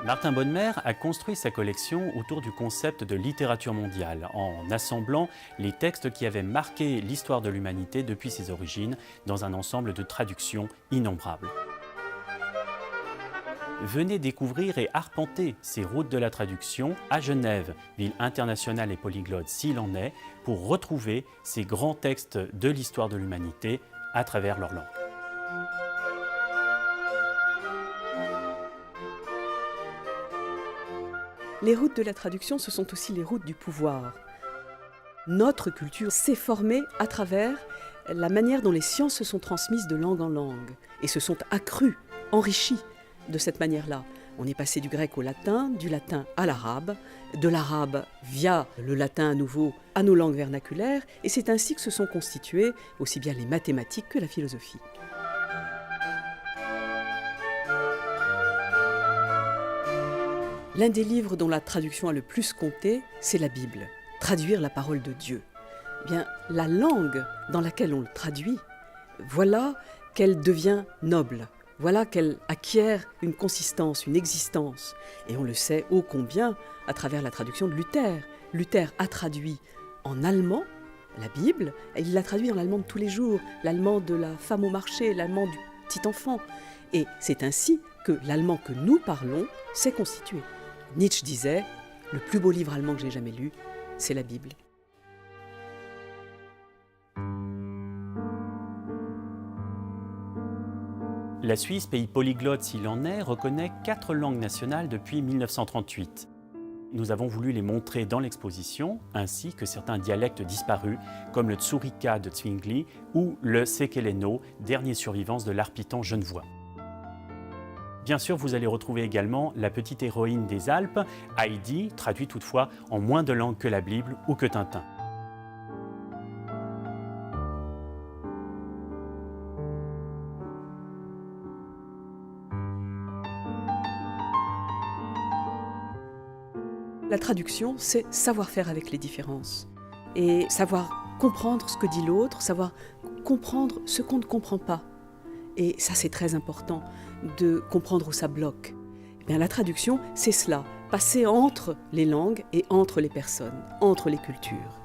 Martin Bonnemer a construit sa collection autour du concept de littérature mondiale, en assemblant les textes qui avaient marqué l'histoire de l'humanité depuis ses origines dans un ensemble de traductions innombrables. Venez découvrir et arpenter ces routes de la traduction à Genève, ville internationale et polyglotte s'il en est, pour retrouver ces grands textes de l'histoire de l'humanité à travers leur langue. Les routes de la traduction, ce sont aussi les routes du pouvoir. Notre culture s'est formée à travers la manière dont les sciences se sont transmises de langue en langue et se sont accrues, enrichies de cette manière-là. On est passé du grec au latin, du latin à l'arabe, de l'arabe via le latin à nouveau à nos langues vernaculaires, et c'est ainsi que se sont constituées aussi bien les mathématiques que la philosophie. L'un des livres dont la traduction a le plus compté, c'est la Bible. Traduire la parole de Dieu. Eh bien, la langue dans laquelle on le traduit, voilà qu'elle devient noble. Voilà qu'elle acquiert une consistance, une existence. Et on le sait ô combien à travers la traduction de Luther. Luther a traduit en allemand la Bible, et il l'a traduit en allemand de tous les jours, l'allemand de la femme au marché, l'allemand du petit enfant. Et c'est ainsi que l'allemand que nous parlons s'est constitué. Nietzsche disait « Le plus beau livre allemand que j'ai jamais lu, c'est la Bible ». La Suisse, pays polyglotte s'il en est, reconnaît 4 langues nationales depuis 1938. Nous avons voulu les montrer dans l'exposition, ainsi que certains dialectes disparus, comme le Tsurika de Zwingli ou le Sekeleno, dernier survivance de l'arpitan genevois. Bien sûr, vous allez retrouver également la petite héroïne des Alpes, Heidi, traduite toutefois en moins de langues que la Bible ou que Tintin. La traduction, c'est savoir faire avec les différences et savoir comprendre ce que dit l'autre, savoir comprendre ce qu'on ne comprend pas. Et ça, c'est très important, de comprendre où ça bloque. Eh bien, la traduction, c'est cela, passer entre les langues et entre les personnes, entre les cultures.